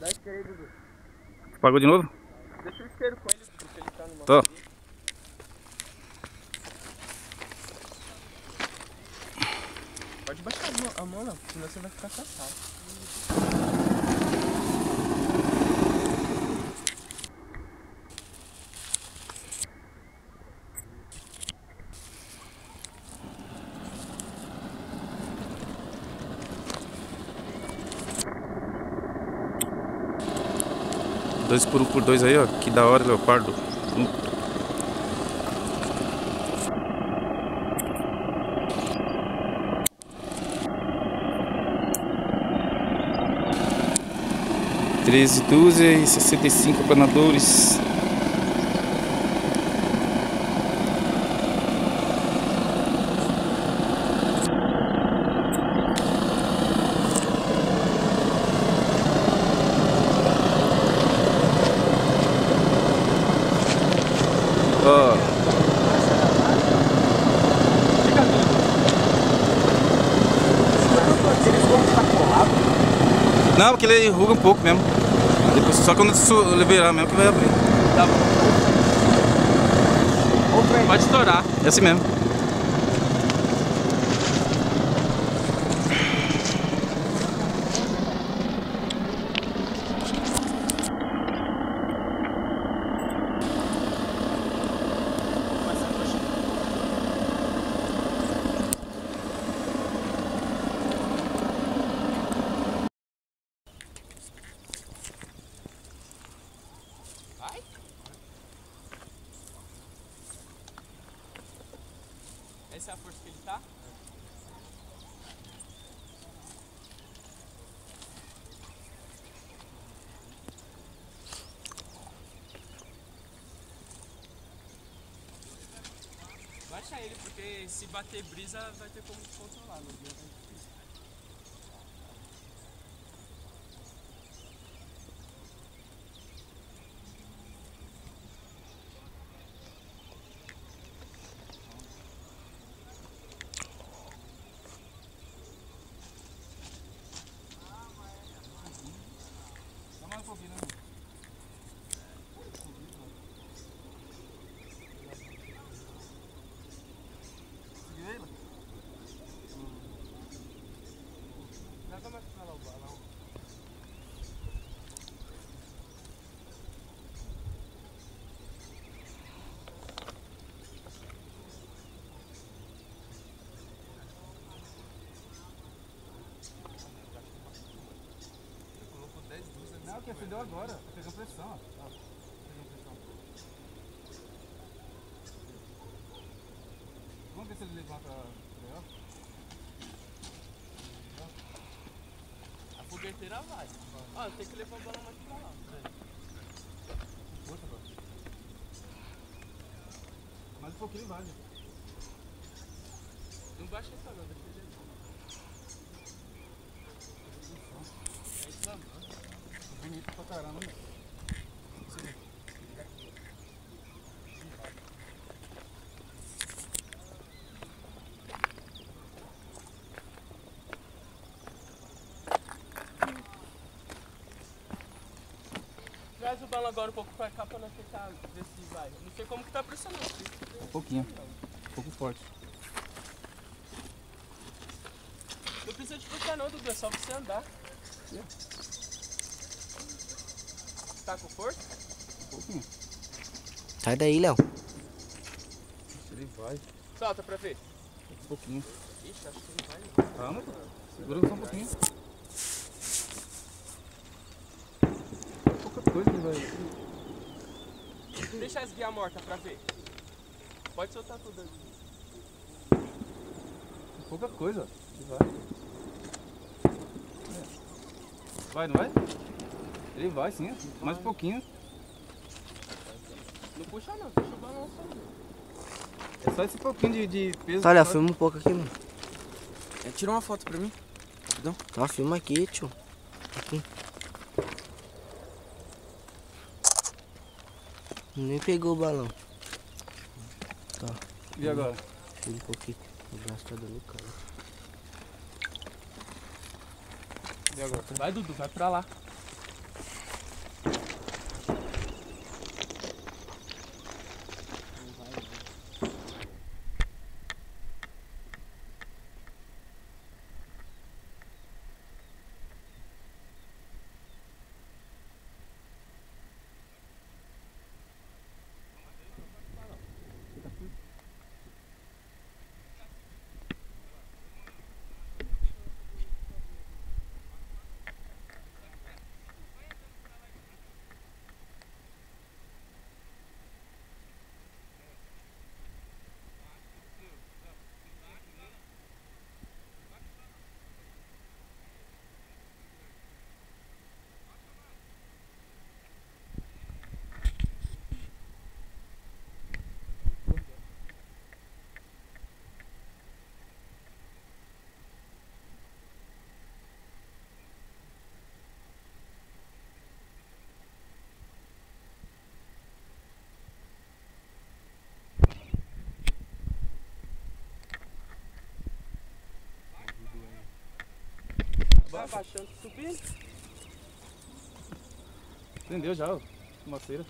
Dá isqueiro aí, Dudu. Apagou de novo? Deixa o isqueiro com ele, Dudu, que ele tá no Tô. Pode baixar a mão, não, senão você vai ficar cansado. Dois por 1x2 aí, ó. Que da hora, leopardo. 13, 12 e 65 planadores. Ó. Não, porque ele enruga um pouco mesmo. Depois, só quando liberar mesmo que vai abrir. Tá bom. Pode estourar. É assim mesmo. Vai? Essa é a força que ele tá? Baixa ele, porque se bater brisa vai ter como controlar, no dia vai difícil. Só mais um pouquinho, né? Joga mais pra lá o balão. Colocou 10 dúzias. Não, que acendeu agora. Tá pegando pressão, ó. Pegando pressão. Vamos ver se ele levanta a... A fogueteira vai. Ó, tem que levar o balão mais pra lá. Força, bro. Mais um pouquinho vai, gente. Não baixa essa não, deixa ele. É inflamando. Bonito pra caramba, né? Traz o balão agora um pouco pra cá pra nós tentar ver se vai. Não sei como que tá pressionando. Um pouquinho. Um pouco forte. Não precisa de puxar não, Dudu, é só você andar. Tá com força? Um pouquinho. Sai daí, Léo. Ele vai. Solta pra ver. Um pouquinho. Ixi, acho que ele vai não. Calma, pô. Segura só um pouquinho. Pouca coisa ele vai. Deixa as guias mortas pra ver. Pode soltar tudo ali. Pouca coisa. Ele vai. Vai, não vai? Ele vai sim. Mais um pouquinho. Não puxa não, deixa o balão só. É só esse pouquinho de peso. Tá, Léo, filma um pouco aqui, mano. Tira uma foto pra mim. Tá, filma aqui, tio. Aqui. Nem pegou o balão. Tá. E agora? Filma um pouquinho. O braço tá dando cara. E agora? Vai, Dudu, vai pra lá. Vai baixando, subindo. Acendeu já, ó. Fumaceira.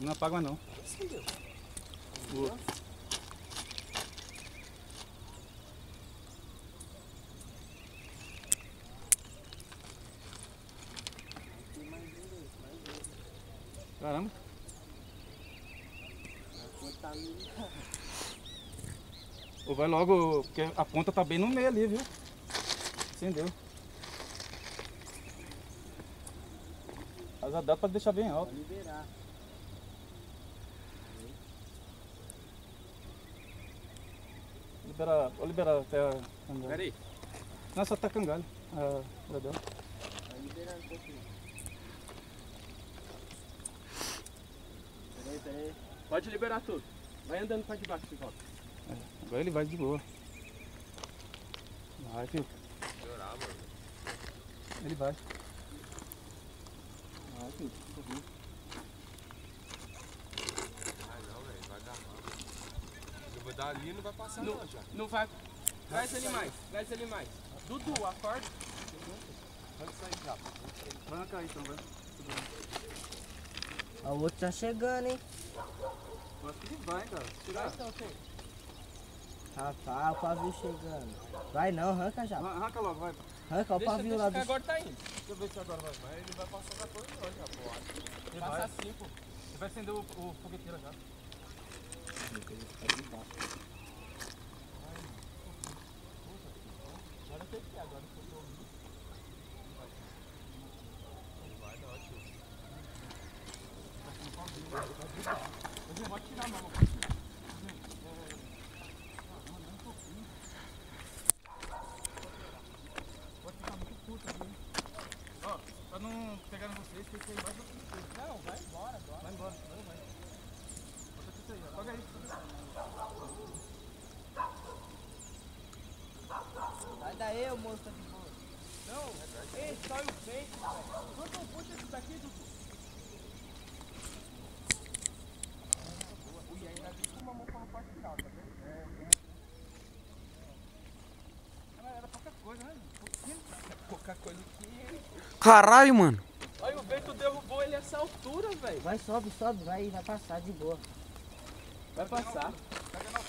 Não apaga mais não. Acendeu. Caramba. Ou vai logo, porque a ponta tá bem no meio ali, viu? Acendeu. Mas dá pra deixar bem alto. Pode liberar. Vou liberar até a cangalha. Pera aí. Não, só tá cangalha. Legal. Vai liberando um pouquinho. Peraí. Pode liberar tudo. Vai andando pra debaixo de volta. Agora ele vai de boa. Vai, filho. Ele vai. Vai, filho. Eu vou dar ali e não vai passar Não, não já. não vai. Traz animais, traz animais. Dudu, acorda. Pode sair já. Tranca aí então, vai. Ó, o outro tá chegando, hein? Eu acho que ele vai, cara. Tirar então, tem. Rapaz, o pavio chegando. Vai não, arranca já. Arranca logo, vai. Arranca o pavio lá que do... agora tá indo. Deixa eu ver se agora vai. Mas ele vai passar 14 horas já, pô. Ele Passa vai. assim, pô. Ele vai acender o fogueteiro já. Agora tem que ir, agora que eu tô ouvindo. Eu vou tirar a mão. Ó, pra não pegar em vocês, tem que ir embaixo do fogueteiro. Não, vai embora agora. Vai embora, vai. Bota isso aí, ó. Paga aí. Sai daí, ô moço, tá de boa. Não, ei, sai o vento, velho. Dudu, puxa isso daqui, Dudu. Ui, ainda vi que uma mão com a parte final, tá vendo? Era pouca coisa, né? Pouca coisa que... Caralho, mano. Olha, o vento derrubou ele essa altura, velho. Vai, sobe, vai passar de boa. Vai passar.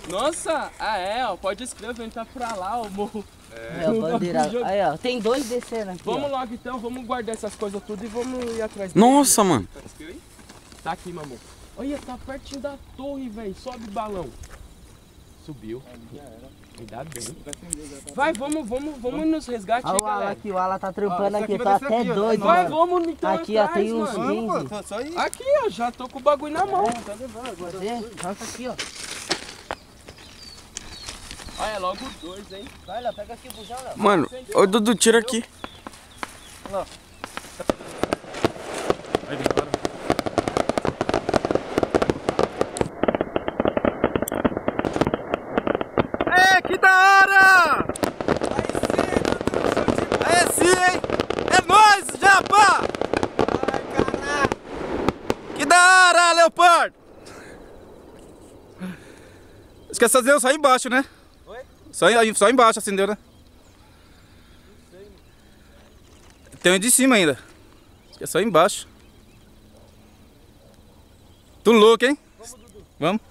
Nossa, ó, pode escrever, o vento tá pra lá, o morro. É, o bandeira. Aí, ó, tem dois descendo aqui. Vamos ó. logo então, vamos guardar essas coisas tudo e vamos ir atrás Nossa, mano. Tá aqui, mamão. Olha, tá pertinho da torre, velho. Sobe balão. Subiu. Ainda bem. Vai, vamos nos resgates Olha aí, o Ala galera. aqui, o Ala tá trampando Ó, esse aqui, aqui tá vai descer até aqui, ó. doido, Vai, mano. vamos então Aqui, ó, atrás, tem uns mano. 15. Só aí. Aqui, ó, já tô com o bagulho na mão. Você, arranca aqui, ó. Olha, logo dois, hein. Vai, Léo, pega aqui o bujão, Léo. Mano, ô Dudu, tira aqui. Aí, vem, para. É, que da hora! Aí sim, hein? É nóis, Japa! Ai, caralho! Que da hora, Leopardo! Esquece de acender só embaixo, né? Oi? Só embaixo acendeu, né? Tem um de cima ainda. Acho que é só embaixo. Tu louco, hein? Vamos, Dudu. Vamos.